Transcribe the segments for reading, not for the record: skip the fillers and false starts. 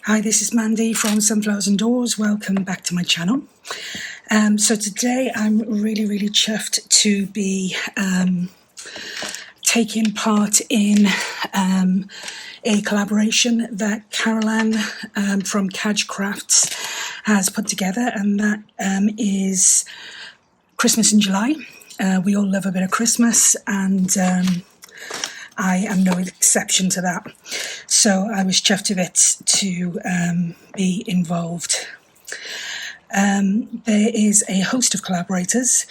Hi, this is Mandy from SunflowersAndDors. Welcome back to my channel. So today I'm really chuffed to be taking part in a collaboration that Cara-Rene from Cajcrafts has put together, and that is Christmas in July. We all love a bit of Christmas, and I am no exception to that. So I was chuffed to bits to be involved. There is a host of collaborators.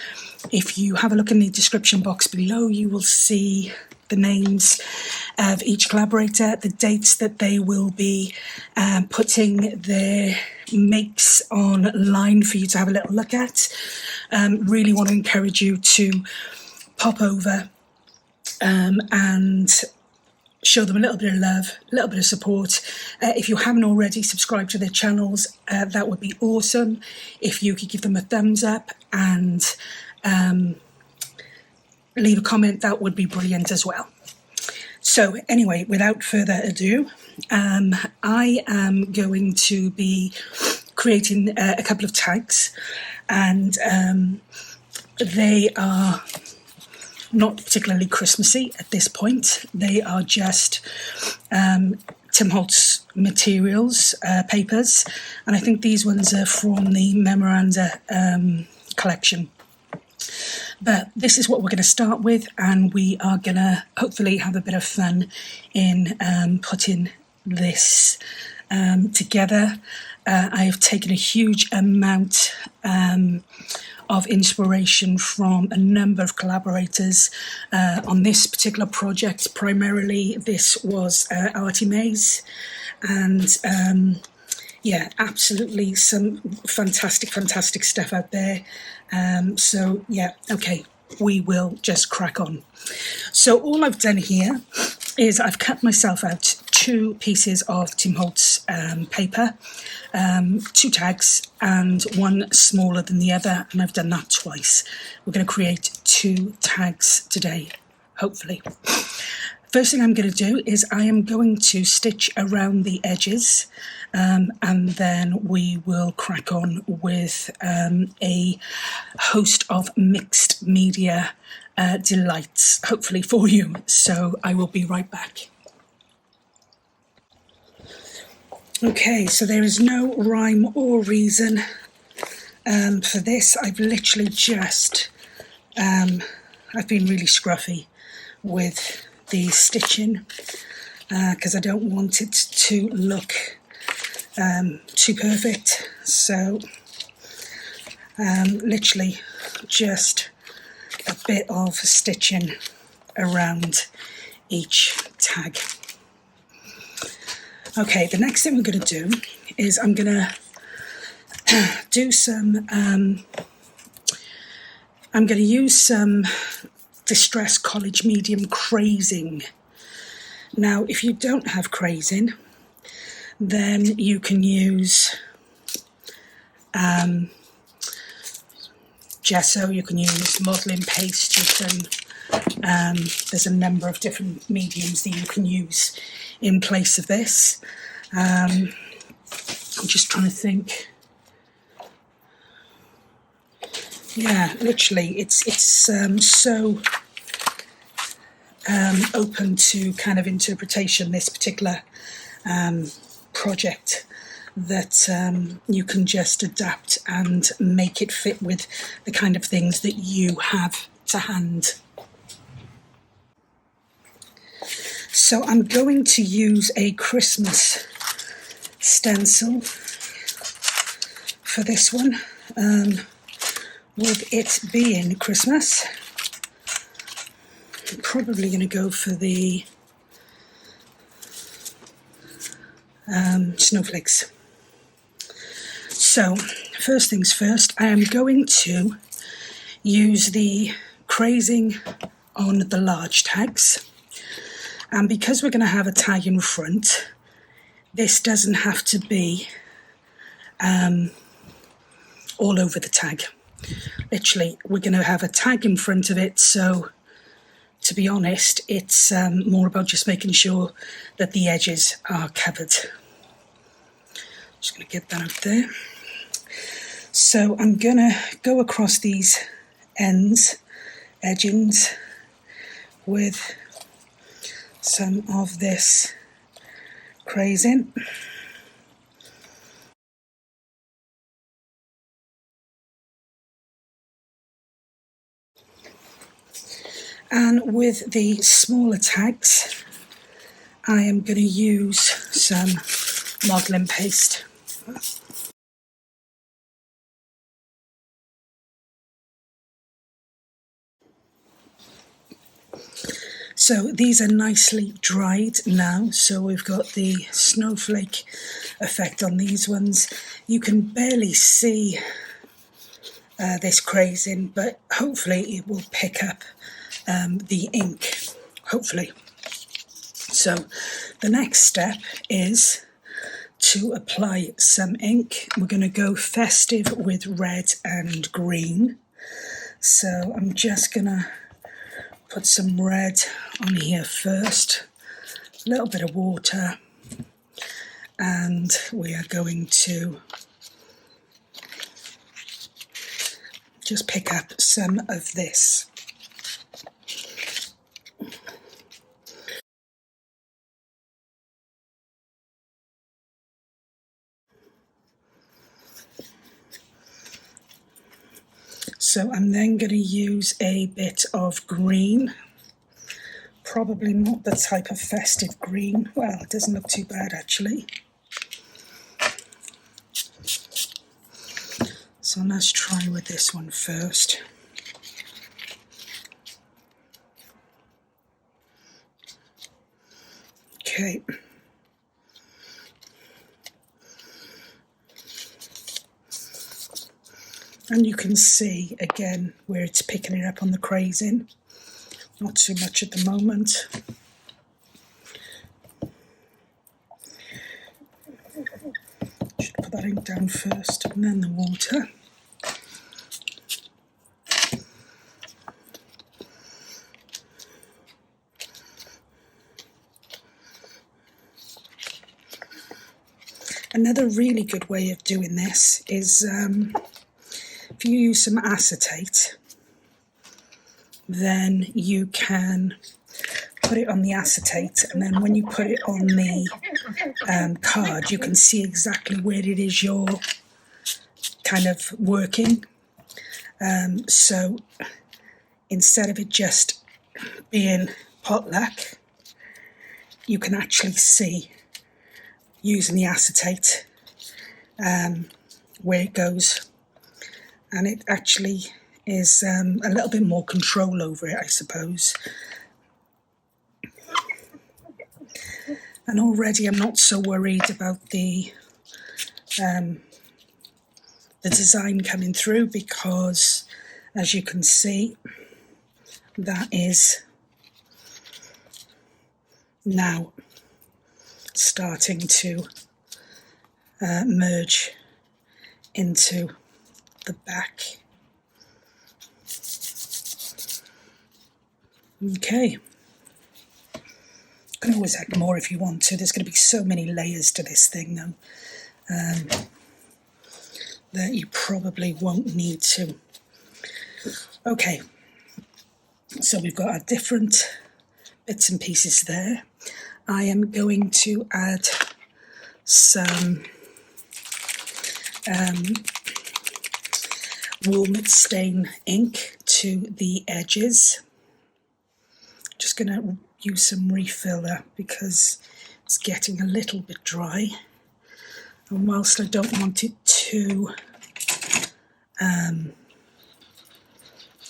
If you have a look in the description box below, you will see the names of each collaborator, the dates that they will be putting their makes online for you to have a little look at. Really want to encourage you to pop over and show them a little bit of love, a little bit of support. If you haven't already subscribed to their channels, that would be awesome. If you could give them a thumbs up and leave a comment, that would be brilliant as well. So anyway, without further ado, I am going to be creating a couple of tags, and they are not particularly Christmassy at this point. They are just Tim Holtz materials, papers, and I think these ones are from the Memoranda collection. But this is what we're going to start with, and we are going to hopefully have a bit of fun in putting this together. I have taken a huge amount of inspiration from a number of collaborators on this particular project. Primarily this was Artie Mays, and yeah, absolutely some fantastic stuff out there. So yeah, okay, we will just crack on. So all I've done here is I've cut myself out 2 pieces of Tim Holtz paper, 2 tags, and one smaller than the other, and I've done that twice. We're going to create 2 tags today, hopefully. First thing I'm going to do is I am going to stitch around the edges, and then we will crack on with a host of mixed media delights, hopefully for you. So I will be right back. Okay, so there is no rhyme or reason for this. I've literally just, I've been really scruffy with the stitching because I don't want it to look too perfect. So literally just a bit of stitching around each tag. Okay, the next thing we're going to do is I'm going to do some, I'm going to use some Distress College Medium crazing. Now, if you don't have crazing, then you can use gesso, you can use modelling paste, you can, there's a number of different mediums that you can use in place of this. I'm just trying to think. Yeah, literally, it's so open to kind of interpretation, this particular project, that you can just adapt and make it fit with the kind of things that you have to hand. So I'm going to use a Christmas stencil for this one. With it being Christmas, I'm probably going to go for the snowflakes. So first things first, I am going to use the crazing on the large tags. And because we're going to have a tag in front, this doesn't have to be all over the tag. Literally, we're going to have a tag in front of it, so to be honest, it's more about just making sure that the edges are covered. Just going to get that up there. So I'm going to go across these edgings with some of this crazing. And with the smaller tags, I am going to use some modelling paste. So these are nicely dried now, so we've got the snowflake effect on these ones. You can barely see this crazing, but hopefully it will pick up the ink, hopefully. So the next step is to apply some ink. We're going to go festive with red and green. So I'm just going to put some red on here first, a little bit of water, and we are going to just pick up some of this. So I'm then going to use a bit of green, probably not the type of festive green. Well, it doesn't look too bad actually. So let's try with this one first. Okay. And you can see again where it's picking it up on the crazing. Not too much at the moment. Should put that ink down first and then the water. Another really good way of doing this is if you use some acetate, then you can put it on the acetate, and then when you put it on the card, you can see exactly where it is you're kind of working. So instead of it just being potluck, you can actually see, using the acetate, where it goes. And it actually is a little bit more control over it, I suppose. And already I'm not so worried about the design coming through, because as you can see, that is now starting to merge into the back. Okay. You can always add more if you want to. There's going to be so many layers to this thing though, that you probably won't need to. Okay, so we've got our different bits and pieces there. I am going to add some walnut stain ink to the edges. Just going to use some refiller because it's getting a little bit dry, and whilst I don't want it too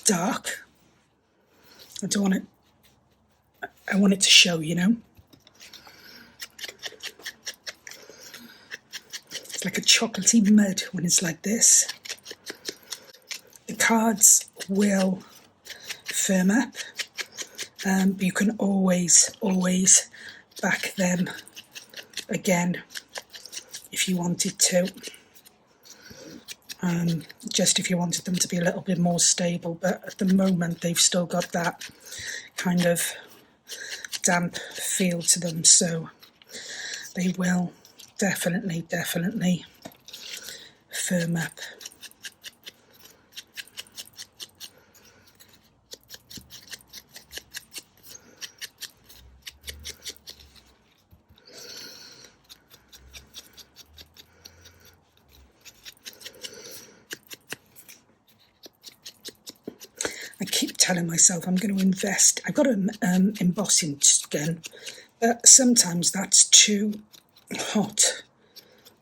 dark, I want it to show, you know. It's like a chocolatey mud when it's like this. The cards will firm up, but you can always back them again if you wanted to. Just if you wanted them to be a little bit more stable, but at the moment they've still got that kind of damp feel to them, so they will definitely firm up. I keep telling myself I'm going to invest. I've got an embossing gun, but sometimes that's too hot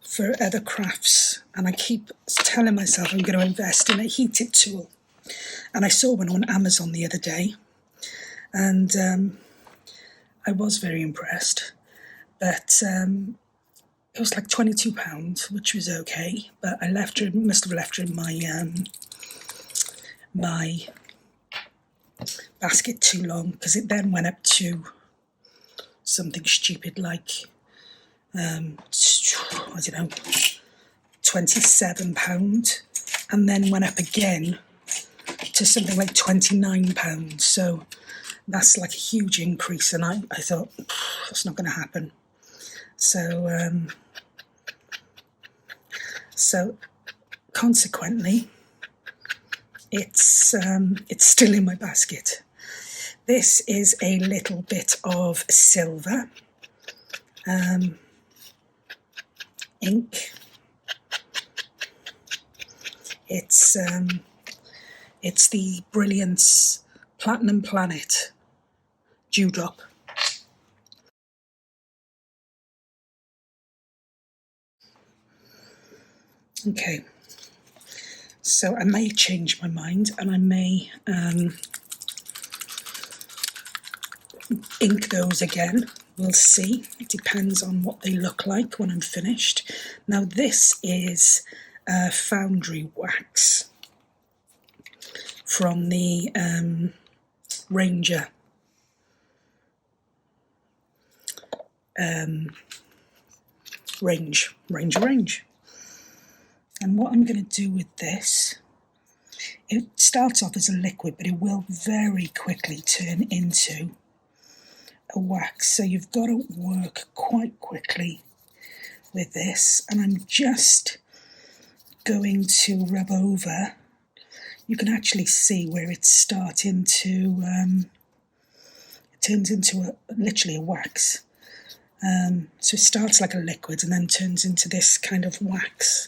for other crafts, and I keep telling myself I'm going to invest in a heated tool. And I saw one on Amazon the other day, and I was very impressed, but it was like £22, which was okay, but I must have left it in my basket too long, because it then went up to something stupid like I don't know, £27, and then went up again to something like £29. So that's like a huge increase, and I thought that's not going to happen. So consequently, it's still in my basket. This is a little bit of silver ink. It's the Brilliance Platinum Planet Dewdrop. Okay, so I may change my mind, and I may ink those again. We'll see. It depends on what they look like when I'm finished. Now this is Foundry Wax from the Ranger range. And what I'm going to do with this, it starts off as a liquid, but it will very quickly turn into a wax. So you've got to work quite quickly with this. And I'm just going to rub over. You can actually see where it's starting to, it turns into literally a wax. So it starts like a liquid and then turns into this kind of wax.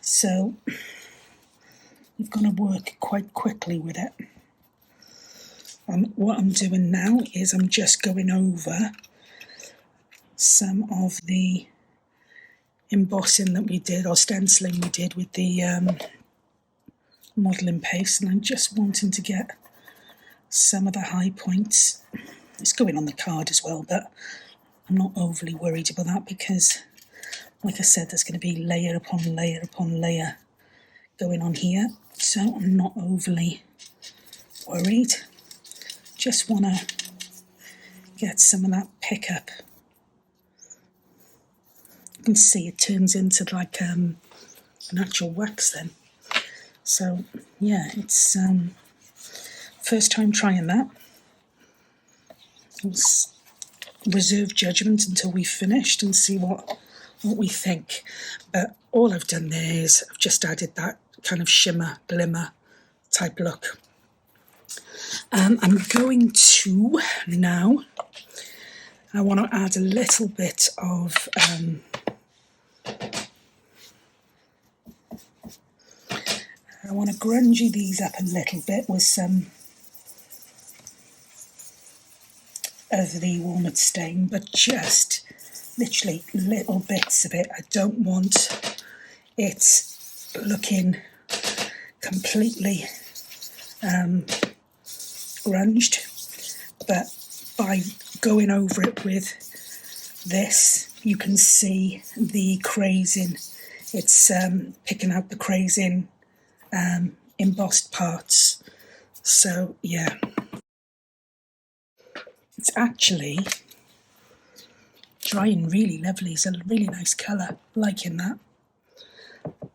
So you've got to work quite quickly with it. And what I'm doing now is I'm just going over some of the embossing that we did, or stenciling we did with the modelling paste, and I'm just wanting to get some of the high points. It's going on the card as well, but I'm not overly worried about that because, like I said, there's going to be layer upon layer upon layer going on here, so I'm not overly worried. Just want to get some of that pickup. You can see it turns into like an actual wax then. So yeah, it's first time trying that. Let's reserve judgment until we've finished and see what we think. But all I've done there is I've just added that kind of shimmer, glimmer type look. I'm going to now, I want to add a little bit of I want to grungy these up a little bit with some of the walnut stain, but just literally little bits of it. I don't want it looking completely grunged, but by going over it with this, you can see the crazing. It's picking out the crazing embossed parts. So yeah, it's actually drying really lovely. It's a really nice colour. Liking that.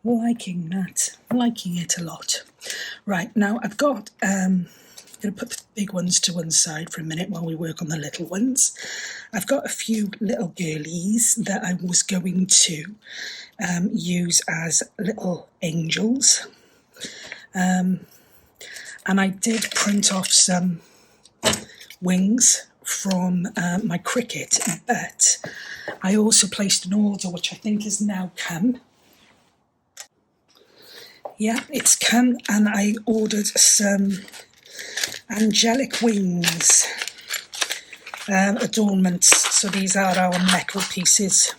Liking it a lot. Right, now I've got I'm going to put the big ones to one side for a minute while we work on the little ones. I've got a few little girlies that I was going to use as little angels. And I did print off some wings from my cricket, but I also placed an order which I think has now come. Yeah, it's come, and I ordered some angelic wings adornments. So these are our metal pieces.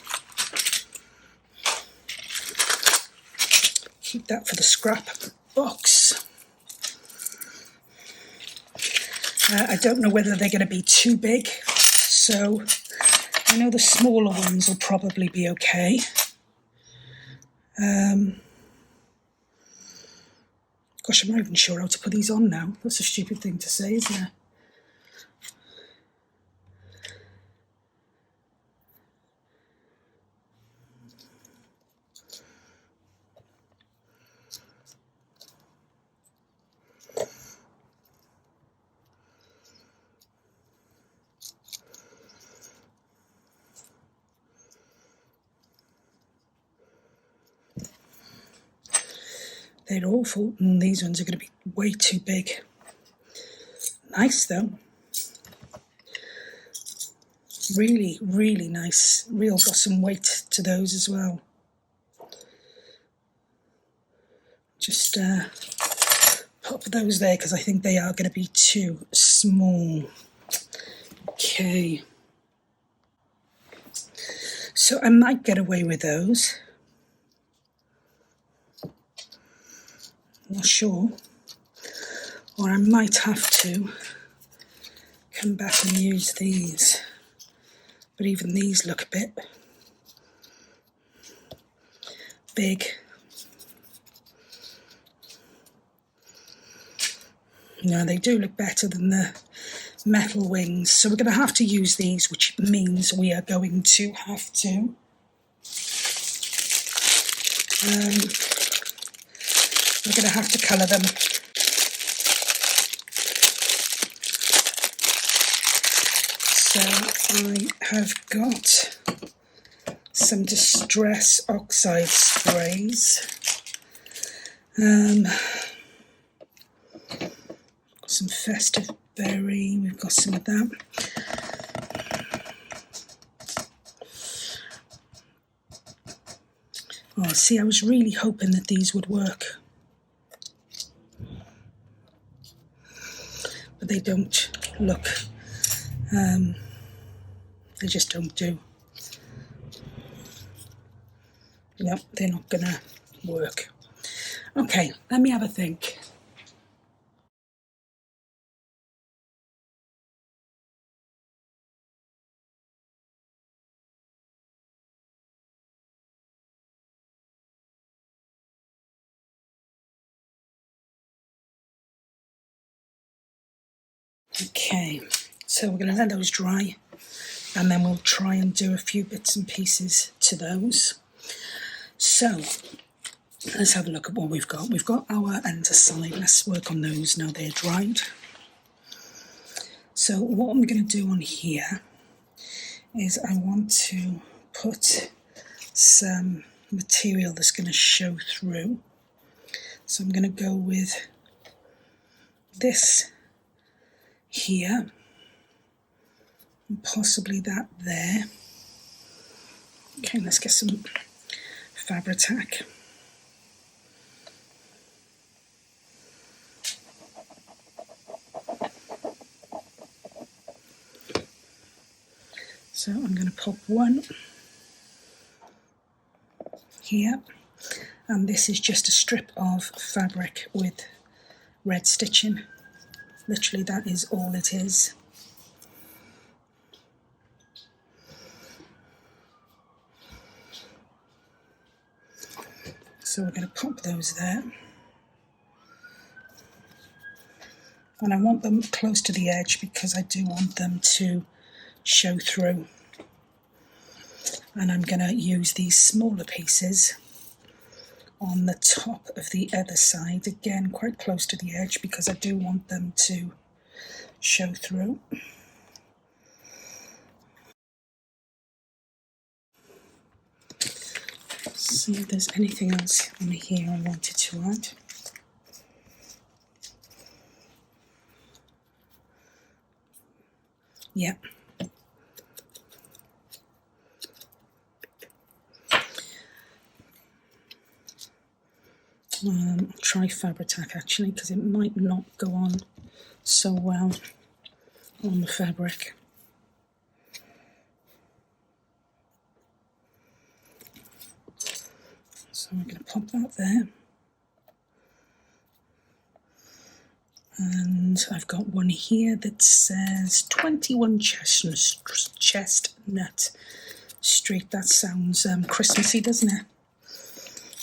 Keep that for the scrap box. I don't know whether they're going to be too big, so I know the smaller ones will probably be okay. Gosh, I'm not even sure how to put these on now. That's a stupid thing to say, isn't it? They're awful, and these ones are going to be way too big. Nice though. Really, really nice. Got some weight to those as well. Just pop those there because I think they are going to be too small. Okay. So I might get away with those. Not sure, or I might have to come back and use these, but even these look a bit big. No, they do look better than the metal wings, so we're going to have to use these, which means we are going to have to we're going to have to colour them. So I have got some Distress Oxide sprays. Some Festive Berry, we've got some of that. Oh, see, I was really hoping that these would work. But they don't look, they just don't do. No, they're not gonna work. Okay, let me have a think. Okay, so we're going to let those dry, and then we'll try and do a few bits and pieces to those. So let's have a look at what we've got. We've got our underside. Let's work on those now they're dried. So what I'm going to do on here is I want to put some material that's going to show through. So I'm going to go with this here, and possibly that there. Okay, let's get some Fabri-Tac. So I'm going to pop one here, and this is just a strip of fabric with red stitching. Literally, that is all it is. So we're going to pop those there. And I want them close to the edge because I do want them to show through. And I'm going to use these smaller pieces on the top of the other side, again quite close to the edge because I do want them to show through. See if there's anything else on here I wanted to add. Yeah. Try Fabri-Tac actually, because it might not go on so well on the fabric. So I'm going to pop that there. And I've got one here that says 21 Chestnut Street. That sounds Christmassy, doesn't it?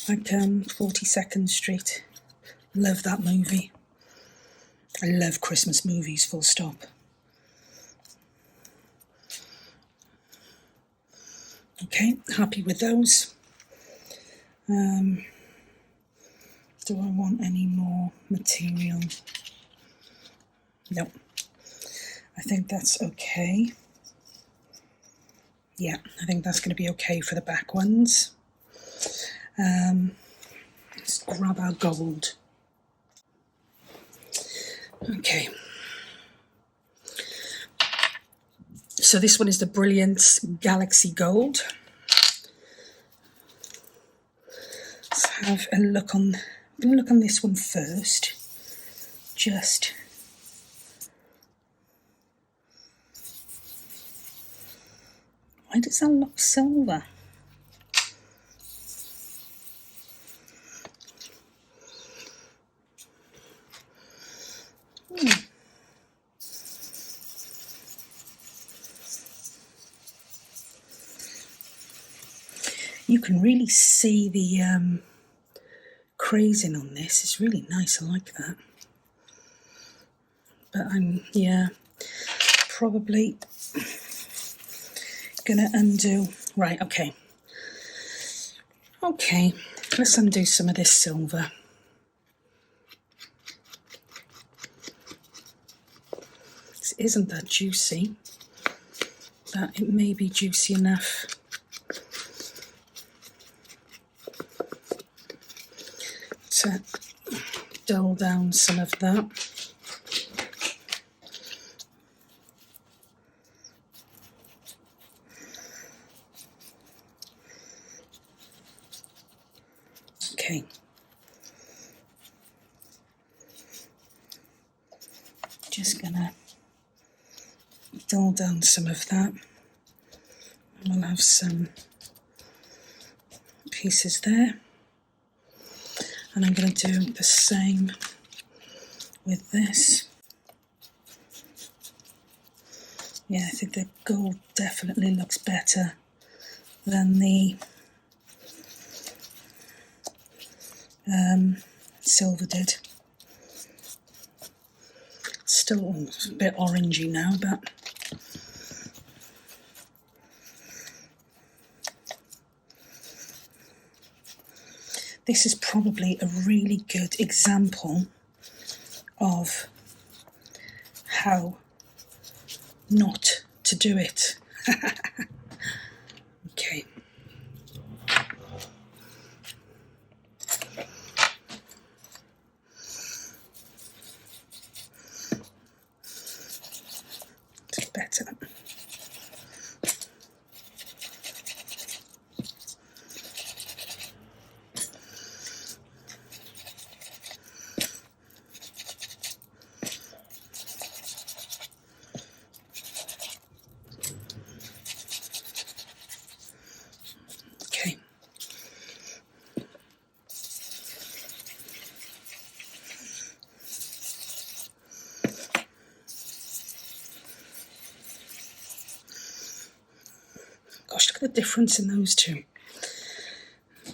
Like 42nd Street. Love that movie. I love Christmas movies, full stop. Okay, happy with those. Do I want any more material? No. I think that's okay. Yeah, I think that's going to be okay for the back ones. Let's grab our gold. Okay. So this one is the Brilliance Galaxy Gold. Let's have a look on. I'm going to look on this one first. Just. Why does that look silver? You can really see the crazing on this. It's really nice, I like that. But yeah, probably gonna undo. Right, okay. Okay, let's undo some of this silver. This isn't that juicy, but it may be juicy enough. To dull down some of that. Okay. Just gonna dull down some of that. And we'll have some pieces there. And I'm going to do the same with this. Yeah, I think the gold definitely looks better than the silver did. Still a bit orangey now, but this is probably a really good example of how not to do it. Okay. It's better. Gosh, look at the difference in those two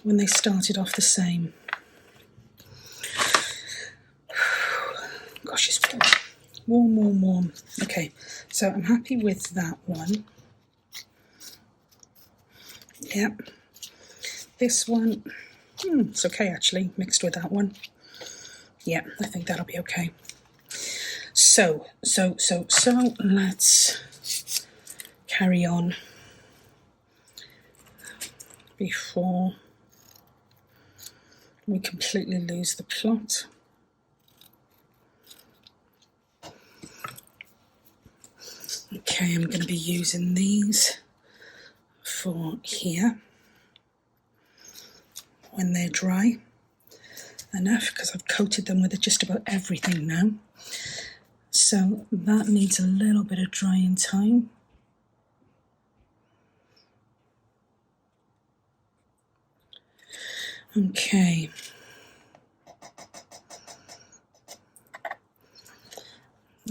when they started off the same. Gosh, it's warm, warm, warm. Okay, so I'm happy with that one. Yep. This one, it's okay actually, mixed with that one. Yeah, I think that'll be okay. So let's carry on before we completely lose the plot. Okay, I'm going to be using these for here when they're dry enough, because I've coated them with just about everything now. So that needs a little bit of drying time. Okay.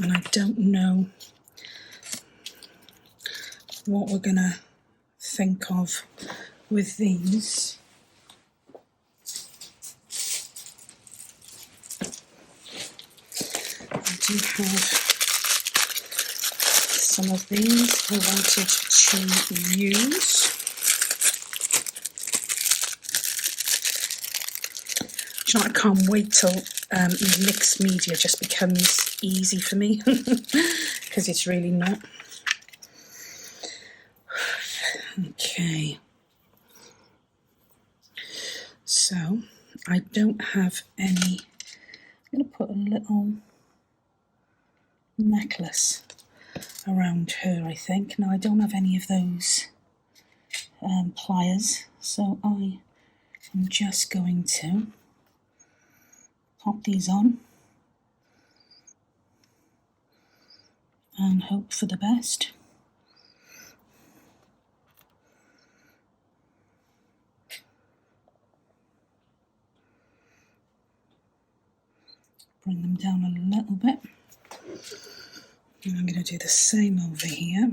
And I don't know what we're gonna think of with these. I do have some of these I wanted to use. Do you know, I can't wait till mixed media just becomes easy for me, because it's really not. Okay, so I don't have any. I'm going to put a little necklace around her, I think. Now, I don't have any of those pliers, so I am just going to pop these on and hope for the best. Bring them down a little bit. And I'm going to do the same over here.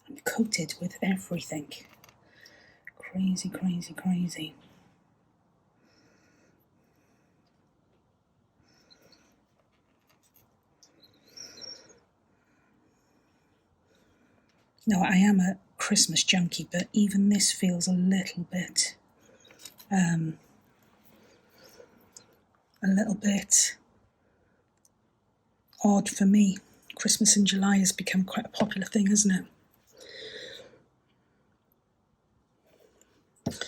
I'm coated with everything. Crazy, crazy, crazy. Now, I am a Christmas junkie, but even this feels a little bit odd for me. Christmas in July has become quite a popular thing, hasn't it?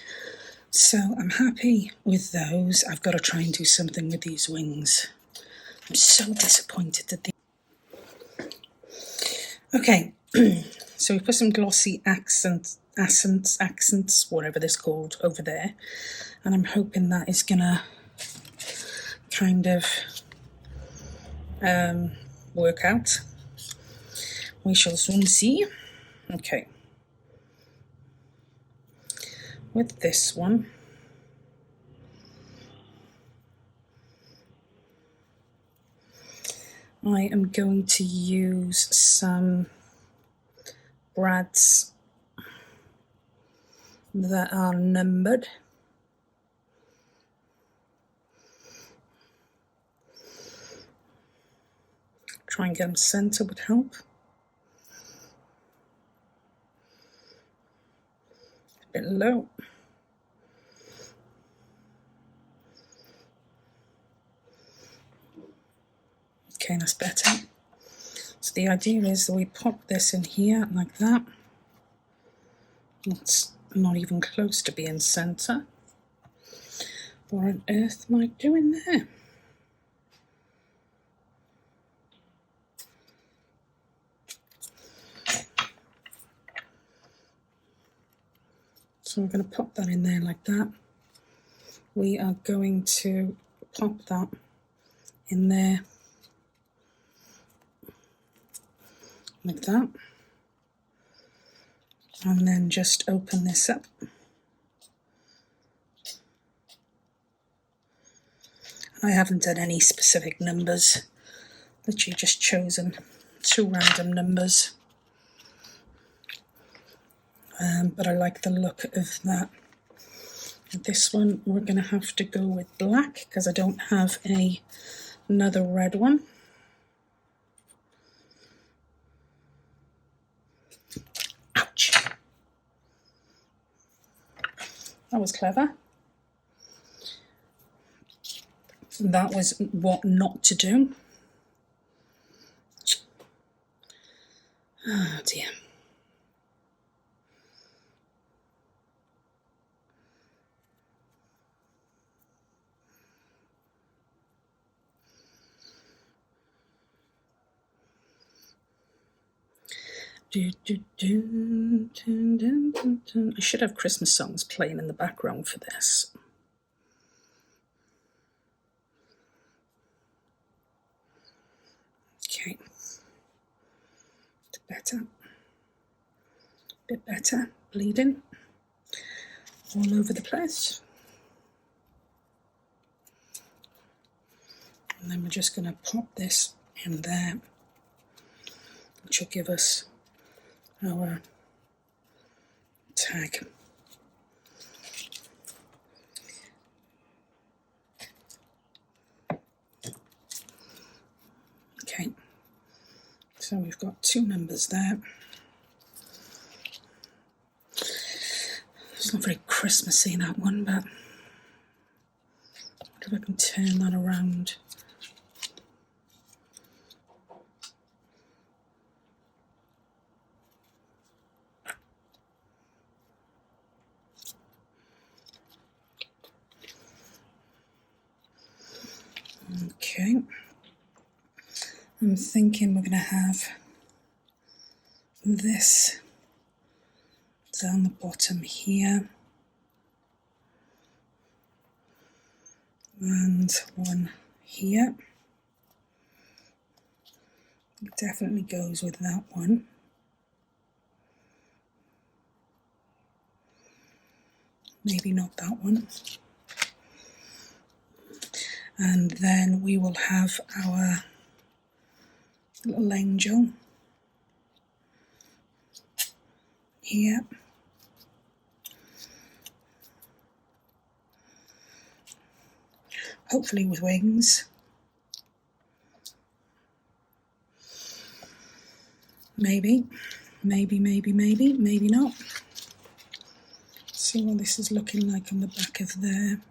So I'm happy with those. I've got to try and do something with these wings. I'm so disappointed that Okay, so we put some glossy accents, whatever they're called, over there, and I'm hoping that is gonna kind of work out. We shall soon see. Okay, with this one, I am going to use some brads that are numbered. Try and get them centre would help. A bit low. Okay, that's better. So the idea is that we pop this in here like that. It's not even close to being centre. What on earth am I doing there? So I'm going to pop that in there like that. We are going to pop that in there like that, and then just open this up. I haven't done any specific numbers, literally just chosen 2 random numbers, but I like the look of that. This one we're going to have to go with black because I don't have another red one. Ouch. That was clever. That was what not to do. Oh dear. I should have Christmas songs playing in the background for this. Okay. Better. Bit better. Bleeding all over the place. And then we're just going to pop this in there, which will give us our tag. Okay, so we've got 2 numbers there. It's not very Christmassy, that one, but if I can turn that around. Okay, I'm thinking we're going to have this down the bottom here, and one here. It definitely goes with that one. Maybe not that one. And then we will have our little angel here. Hopefully with wings. Maybe not. See what this is looking like on the back of there.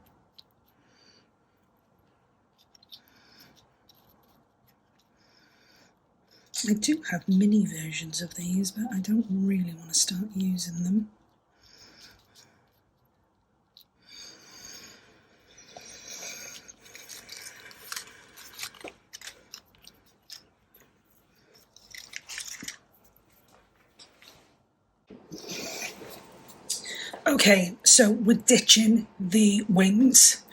I do have mini versions of these, but I don't really want to start using them. Okay, so we're ditching the wings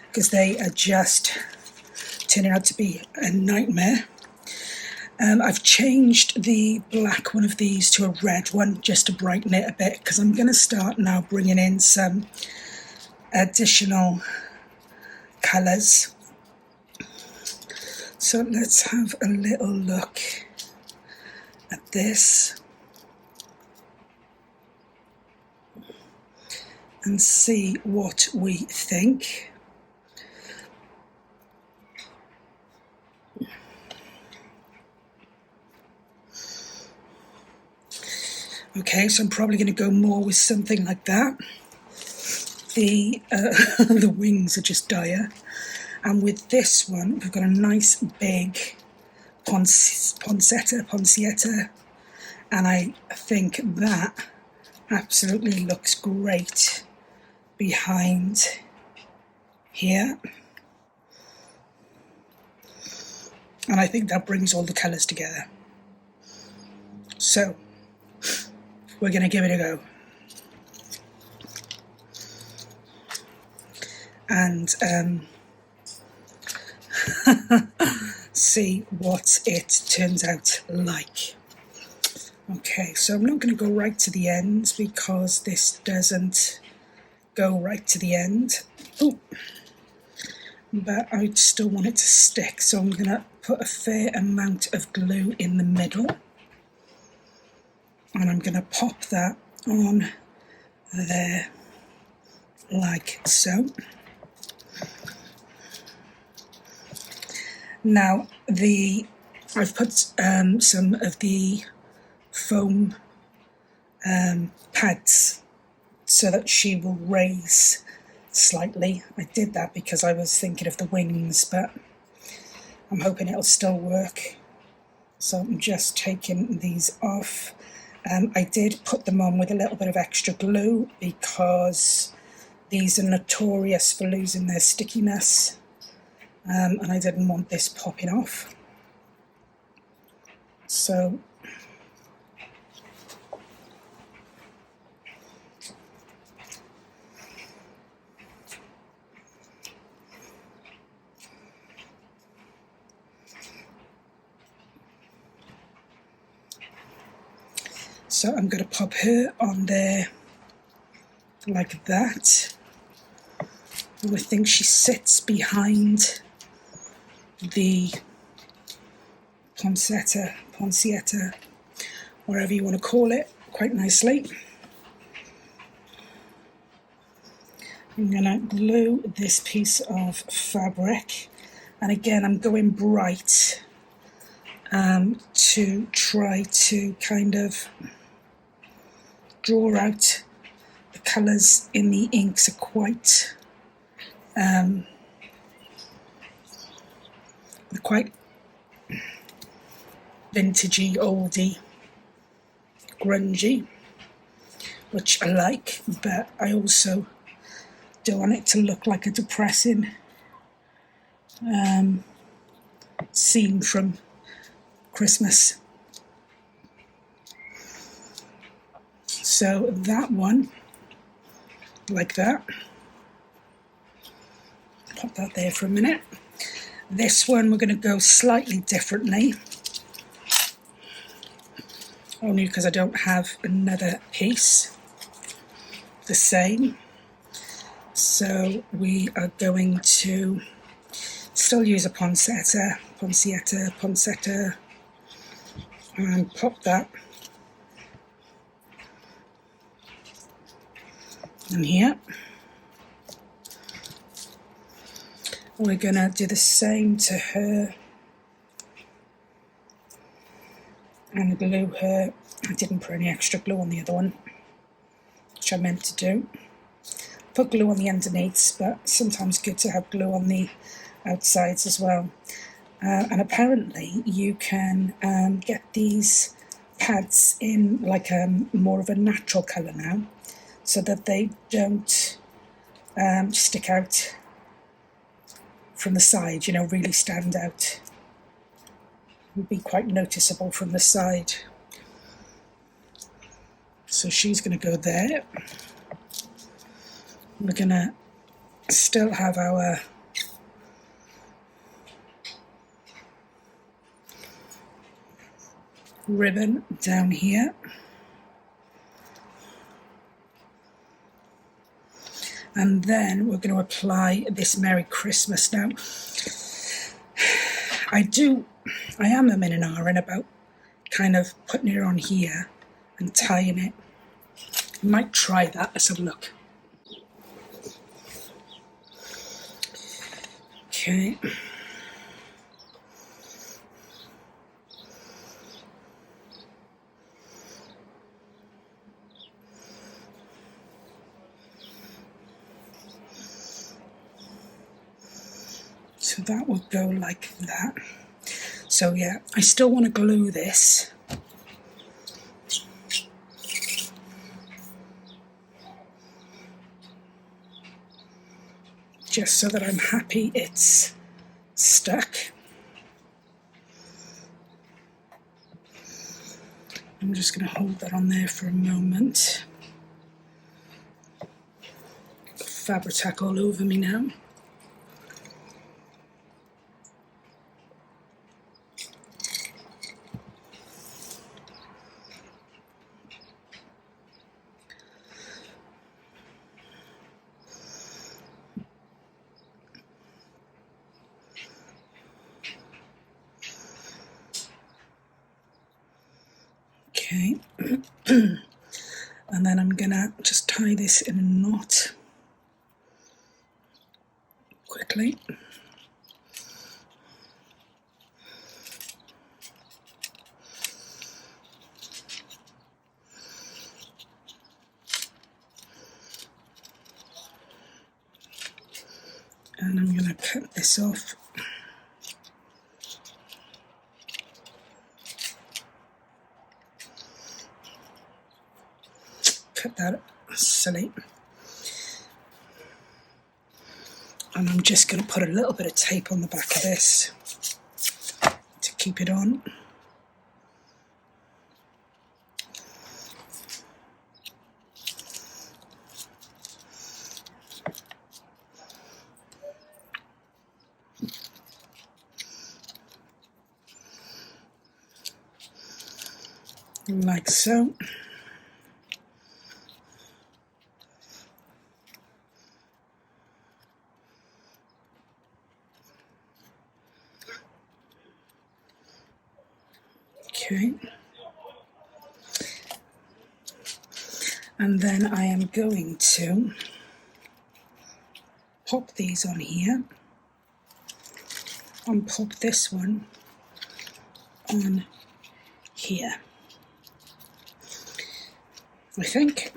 because they are just turning out to be a nightmare. I've changed the black one of these to a red one just to brighten it a bit, because I'm going to start now bringing in some additional colours. So let's have a little look at this and see what we think. Okay, so I'm probably going to go more with something like that. The the wings are just dire. And with this one, we've got a nice big poinsettia, and I think that absolutely looks great behind here. And I think that brings all the colours together. So we're going to give it a go. And see what it turns out like. Okay, so I'm not going to go right to the end because this doesn't go right to the end. Ooh. But I still want it to stick, so I'm going to put a fair amount of glue in the middle. And I'm going to pop that on there, like so. Now, I've put some of the foam pads so that she will raise slightly. I did that because I was thinking of the wings, but I'm hoping it'll still work. So I'm just taking these off. I did put them on with a little bit of extra glue because these are notorious for losing their stickiness, and I didn't want this popping off. So I'm going to pop her on there like that. And I think she sits behind the poinsettia, wherever you want to call it, quite nicely. I'm going to glue this piece of fabric, and again I'm going bright to try to kind of draw out the colours in the inks. Are quite they're quite vintagey, oldie, grungy, which I like, but I also don't want it to look like a depressing scene from Christmas. So that one, like that. Pop that there for a minute. This one we're going to go slightly differently, only because I don't have another piece the same. So we are going to still use a poinsettia, and pop that in here. We're going to do the same to her and glue her. I didn't put any extra glue on the other one, which I meant to do. Put glue on the underneath, but sometimes good to have glue on the outsides as well. And apparently you can get these pads in like more of a natural colour now, so that they don't stick out from the side, you know, really stand out. It would be quite noticeable from the side. So she's going to go there. We're going to still have our ribbon down here. And then we're going to apply this Merry Christmas. Now, I am a and ahhing about kind of putting it on here and tying it. I might try that. Let's have a look. Okay. So that will go like that. So yeah, I still want to glue this. Just so that I'm happy it's stuck. I'm just going to hold that on there for a moment. Fabric all over me now. Okay, and then I'm gonna just tie this in a knot quickly. And I'm going to cut this off. Cut that silly. And I'm just going to put a little bit of tape on the back of this to keep it on. Like so. Okay. And then I am going to pop these on here and pop this one on here, I think.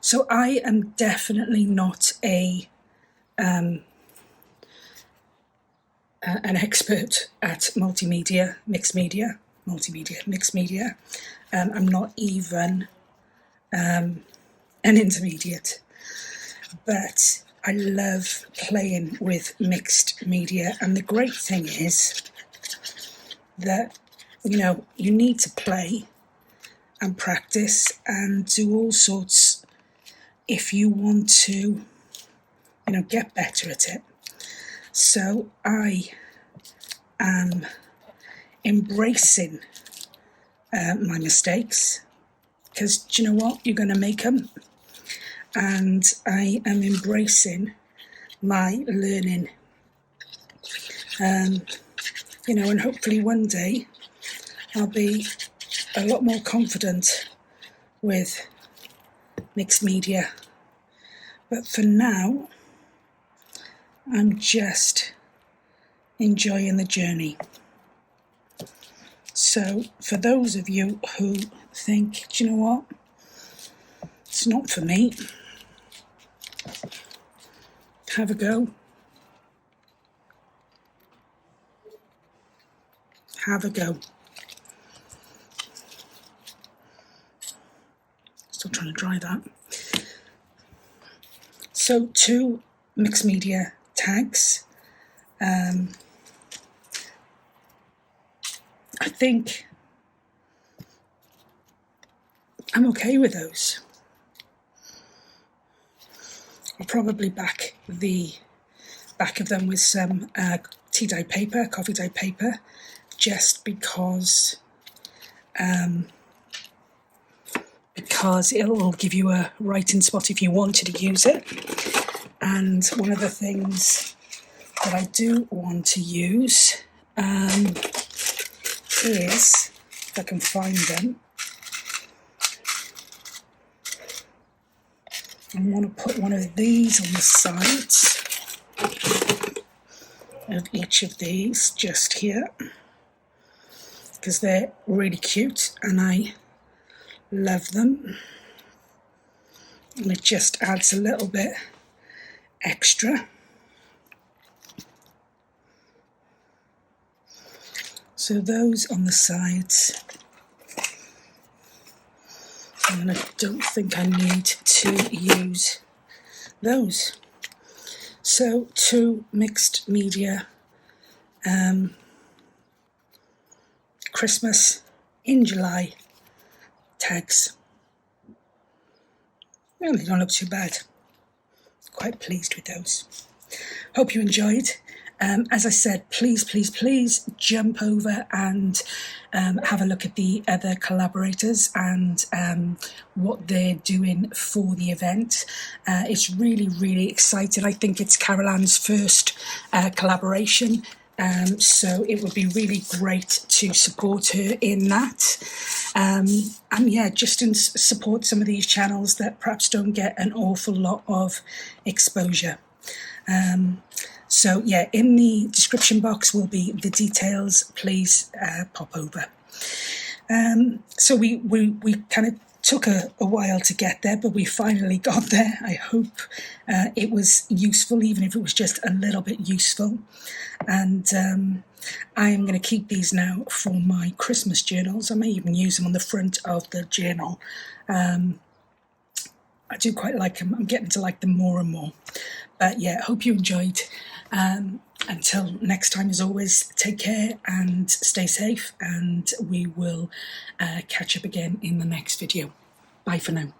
So I am definitely not an expert at multimedia, mixed media. I'm not even an intermediate, but I love playing with mixed media. And the great thing is that, you know, you need to play and practice and do all sorts if you want to, you know, get better at it. So I am embracing my mistakes, because do you know what? You're going to make them. And I am embracing my learning. You know, and hopefully one day I'll be a lot more confident with mixed media. But for now, I'm just enjoying the journey. So for those of you who think, do you know what, it's not for me, have a go. Have a go. Still trying to dry that. So 2 mixed media tags. I think I'm okay with those. I'll probably back the back of them with some tea dye paper, coffee dye paper, just because it will give you a writing spot if you wanted to use it. And one of the things that I do want to use is, if I can find them, I want to put one of these on the sides of each of these, just here, because they're really cute and I love them, and it just adds a little bit extra. So those on the sides, and I don't think I need to use those. So 2 mixed media Christmas in July tags. Well, they don't look too bad. Quite pleased with those. Hope you enjoyed. As I said, please jump over and have a look at the other collaborators and what they're doing for the event. It's really exciting. I think it's Carol-Anne's first collaboration, so it would be really great to support her in that. And yeah, just support some of these channels that perhaps don't get an awful lot of exposure. So yeah, in the description box will be the details. Please pop over. So we kind of took a while to get there, but we finally got there. I hope it was useful, even if it was just a little bit useful. And I am going to keep these now for my Christmas journals. I may even use them on the front of the journal. I do quite like them. I'm getting to like them more and more. But yeah, hope you enjoyed. Until next time, as always, take care and stay safe, and we will catch up again in the next video. Bye for now.